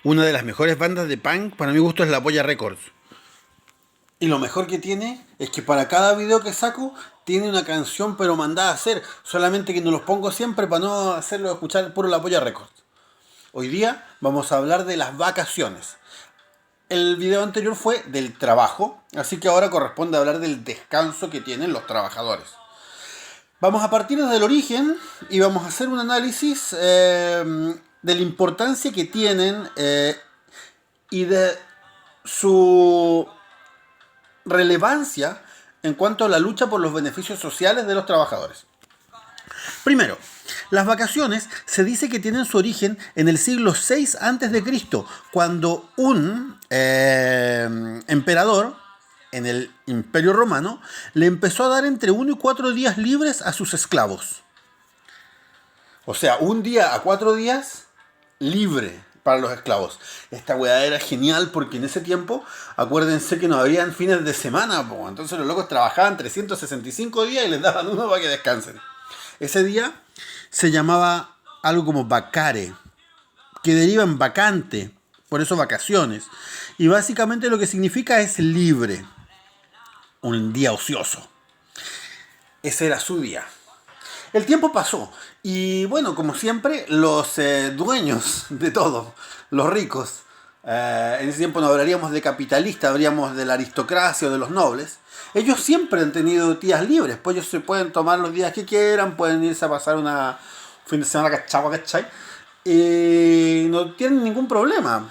Una de las mejores bandas de punk, para mi gusto, es La Polla Records. Y lo mejor que tiene es que para cada video que saco tiene una canción pero mandada a hacer. Solamente que no los pongo siempre para no hacerlo escuchar puro La Polla Records. Hoy día vamos a hablar de las vacaciones. El video anterior fue del trabajo, así que ahora corresponde hablar del descanso que tienen los trabajadores. Vamos a partir desde el origen y vamos a hacer un análisis de la importancia que tienen y de su relevancia en cuanto a la lucha por los beneficios sociales de los trabajadores. Primero, las vacaciones se dice que tienen su origen en el siglo VI a.C., cuando un emperador en el Imperio Romano le empezó a dar entre 1 y 4 días libres a sus esclavos. O sea, un día a 4 días libre para los esclavos. Esta weá era genial porque en ese tiempo, acuérdense que no habían fines de semana, po. Entonces los locos trabajaban 365 días y les daban uno para que descansen. Ese día se llamaba algo como vacare, que deriva en vacante, por eso vacaciones. Y básicamente lo que significa es libre, un día ocioso. Ese era su día. El tiempo pasó y bueno, como siempre, los dueños de todo, los ricos, en ese tiempo no hablaríamos de capitalistas, hablaríamos de la aristocracia o de los nobles. Ellos siempre han tenido días libres, pues ellos se pueden tomar los días que quieran, pueden irse a pasar un fin de semana cachagua, ¿cachai? Y no tienen ningún problema.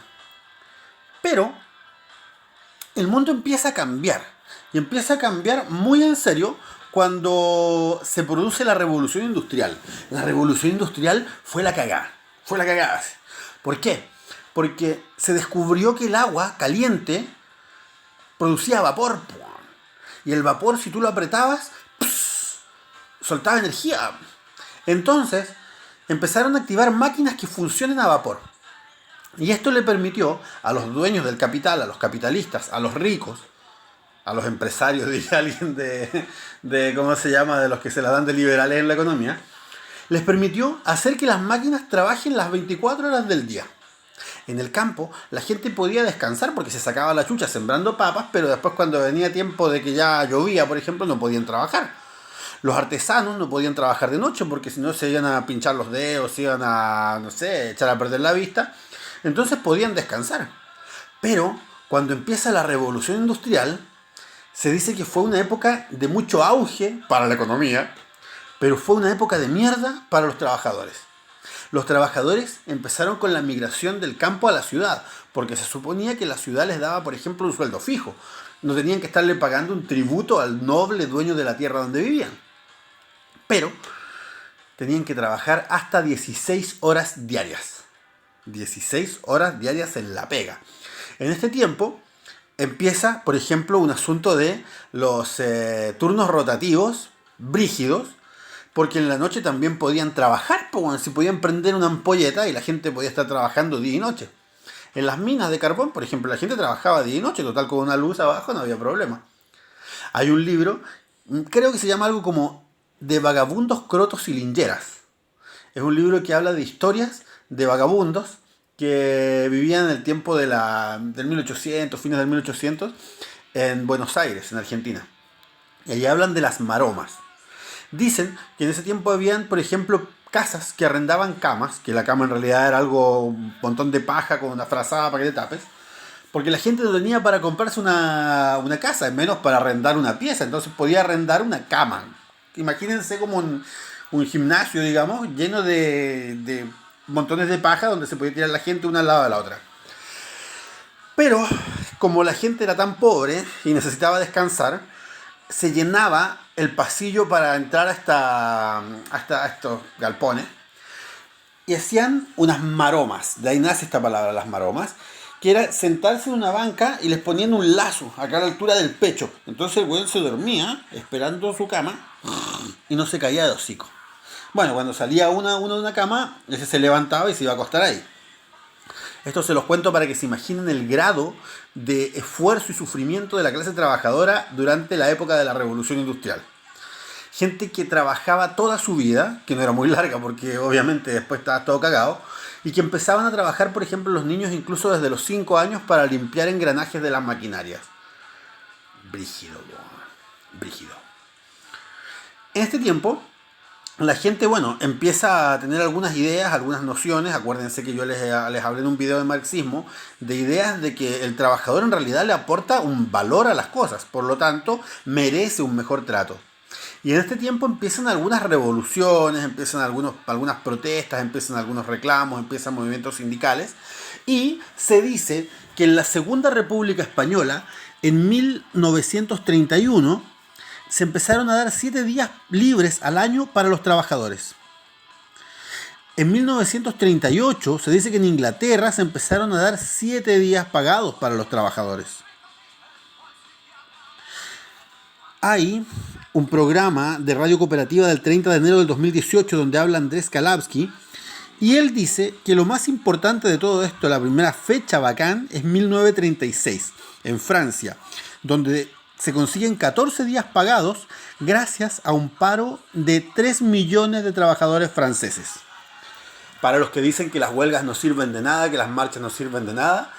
Pero el mundo empieza a cambiar. Y empieza a cambiar muy en serio cuando se produce la revolución industrial. La revolución industrial fue la cagada. Fue la cagada. ¿Por qué? Porque se descubrió que el agua caliente producía vapor. Y el vapor, si tú lo apretabas, soltaba energía. Entonces, empezaron a activar máquinas que funcionen a vapor. Y esto le permitió a los dueños del capital, a los capitalistas, a los ricos, a los empresarios, diría alguien de ¿cómo se llama? De los que se la dan de liberales en la economía, les permitió hacer que las máquinas trabajen las 24 horas del día. En el campo, la gente podía descansar porque se sacaba la chucha sembrando papas, pero después cuando venía tiempo de que ya llovía, por ejemplo, no podían trabajar. Los artesanos no podían trabajar de noche porque si no se iban a pinchar los dedos, se iban a, no sé, echar a perder la vista. Entonces podían descansar. Pero cuando empieza la revolución industrial, se dice que fue una época de mucho auge para la economía, pero fue una época de mierda para los trabajadores. Los trabajadores empezaron con la migración del campo a la ciudad, porque se suponía que la ciudad les daba, por ejemplo, un sueldo fijo. No tenían que estarle pagando un tributo al noble dueño de la tierra donde vivían. Pero tenían que trabajar hasta 16 horas diarias. 16 horas diarias en la pega. En este tiempo empieza, por ejemplo, un asunto de los turnos rotativos, brígidos, porque en la noche también podían trabajar, pues bueno, si podían prender una ampolleta y la gente podía estar trabajando día y noche. En las minas de carbón, por ejemplo, la gente trabajaba día y noche, total con una luz abajo no había problema. Hay un libro, creo que se llama algo como De vagabundos, crotos y lingeras. Es un libro que habla de historias de vagabundos que vivían en el tiempo del 1800, fines del 1800, en Buenos Aires, en Argentina. Y allí hablan de las maromas. Dicen que en ese tiempo habían, por ejemplo, casas que arrendaban camas, que la cama en realidad era algo, un montón de paja con una frazada para que te tapes, porque la gente no tenía para comprarse una casa, menos para arrendar una pieza, entonces podía arrendar una cama. Imagínense como un gimnasio, digamos, lleno de montones de paja donde se podía tirar la gente una al lado de la otra. Pero, como la gente era tan pobre y necesitaba descansar, se llenaba el pasillo para entrar a estos galpones y hacían unas maromas. De ahí nace esta palabra, las maromas, que era sentarse en una banca y les ponían un lazo acá a la altura del pecho. Entonces el güey se dormía esperando su cama y no se caía de hocico. Bueno, cuando salía uno de una cama, ese se levantaba y se iba a acostar ahí. Esto se los cuento para que se imaginen el grado de esfuerzo y sufrimiento de la clase trabajadora durante la época de la Revolución Industrial. Gente que trabajaba toda su vida, que no era muy larga porque obviamente después estaba todo cagado, y que empezaban a trabajar, por ejemplo, los niños incluso desde los 5 años para limpiar engranajes de las maquinarias. Brígido, brígido. En este tiempo, la gente, bueno, empieza a tener algunas ideas, algunas nociones. Acuérdense que yo les hablé en un video de marxismo, de ideas de que el trabajador en realidad le aporta un valor a las cosas, por lo tanto, merece un mejor trato. Y en este tiempo empiezan algunas revoluciones, empiezan algunas protestas, empiezan algunos reclamos, empiezan movimientos sindicales. Y se dice que en la Segunda República Española, en 1931, se empezaron a dar 7 días libres al año para los trabajadores. En 1938 se dice que en Inglaterra se empezaron a dar 7 días pagados para los trabajadores. Hay un programa de radio cooperativa del 30 de enero del 2018 donde habla Andrés Kalabsky y él dice que lo más importante de todo esto, la primera fecha bacán, es 1936, en Francia, donde se consiguen 14 días pagados gracias a un paro de 3 millones de trabajadores franceses. Para los que dicen que las huelgas no sirven de nada, que las marchas no sirven de nada,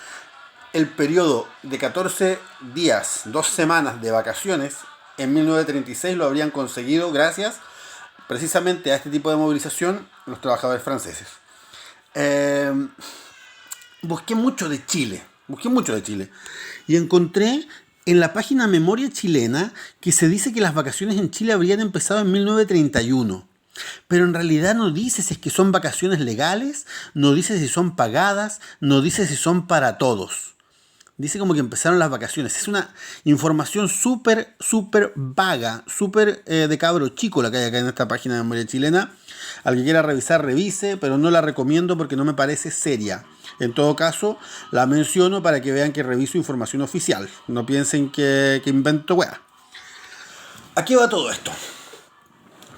el periodo de 14 días, 2 semanas de vacaciones, en 1936 lo habrían conseguido gracias precisamente a este tipo de movilización los trabajadores franceses. Busqué mucho de Chile y encontré en la página Memoria Chilena que se dice que las vacaciones en Chile habrían empezado en 1931. Pero en realidad no dice si es que son vacaciones legales, no dice si son pagadas, no dice si son para todos. Dice como que empezaron las vacaciones. Es una información súper vaga, súper de cabro chico la que hay acá en esta página de Memoria Chilena. Al que quiera revisar, revise, pero no la recomiendo porque no me parece seria. En todo caso, la menciono para que vean que reviso información oficial. No piensen que invento weá. ¿A qué va todo esto?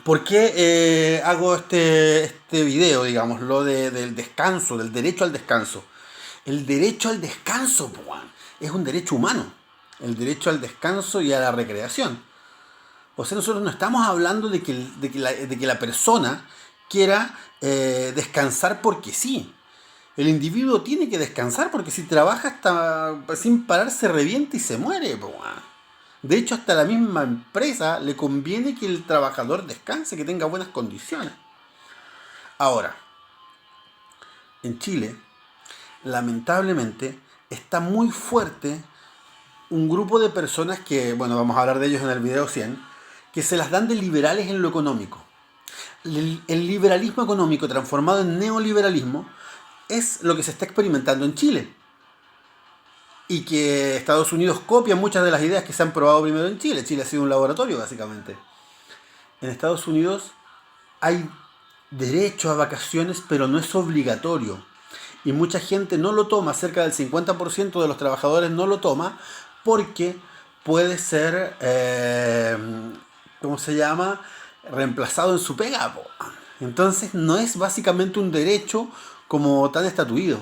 ¿Por qué hago este video, digamos, lo del descanso, del derecho al descanso? El derecho al descanso, es un derecho humano. El derecho al descanso y a la recreación. O sea, nosotros no estamos hablando de que la persona quiera descansar porque sí. El individuo tiene que descansar porque si trabaja hasta sin parar se revienta y se muere. De hecho, hasta la misma empresa le conviene que el trabajador descanse, que tenga buenas condiciones. Ahora, en Chile, lamentablemente, está muy fuerte un grupo de personas que, bueno, vamos a hablar de ellos en el video 100, que se las dan de liberales en lo económico. El liberalismo económico transformado en neoliberalismo es lo que se está experimentando en Chile. Y que Estados Unidos copia muchas de las ideas que se han probado primero en Chile. Chile ha sido un laboratorio, básicamente. En Estados Unidos hay derecho a vacaciones, pero no es obligatorio. Y mucha gente no lo toma, cerca del 50% de los trabajadores no lo toma, porque puede ser, reemplazado en su pega. Entonces no es básicamente un derecho como tan estatuido.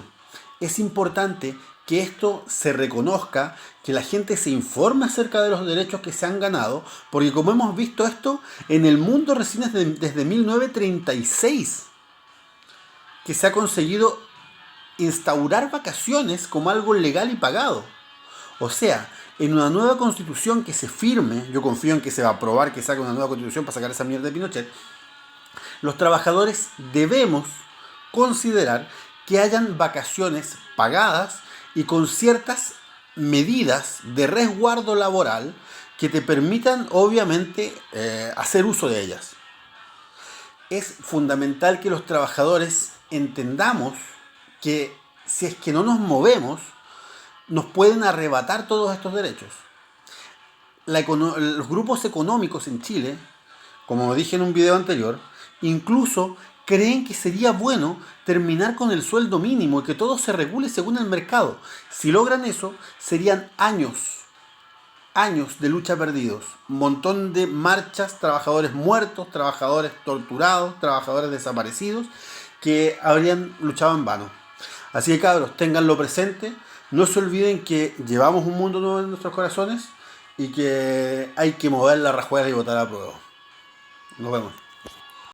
Es importante que esto se reconozca, que la gente se informe acerca de los derechos que se han ganado, porque como hemos visto esto, en el mundo recién desde 1936 que se ha conseguido instaurar vacaciones como algo legal y pagado. O sea, en una nueva constitución que se firme, yo confío en que se va a aprobar que saque una nueva constitución para sacar esa mierda de Pinochet, los trabajadores debemos considerar que hayan vacaciones pagadas y con ciertas medidas de resguardo laboral que te permitan, obviamente, hacer uso de ellas. Es fundamental que los trabajadores entendamos que si es que no nos movemos, nos pueden arrebatar todos estos derechos. Los grupos económicos en Chile, como dije en un video anterior, incluso creen que sería bueno terminar con el sueldo mínimo y que todo se regule según el mercado. Si logran eso, serían años de lucha perdidos. Un montón de marchas, trabajadores muertos, trabajadores torturados, trabajadores desaparecidos, que habrían luchado en vano. Así que cabros, ténganlo presente. No se olviden que llevamos un mundo nuevo en nuestros corazones y que hay que mover la rajuela y votar a prueba. Nos vemos.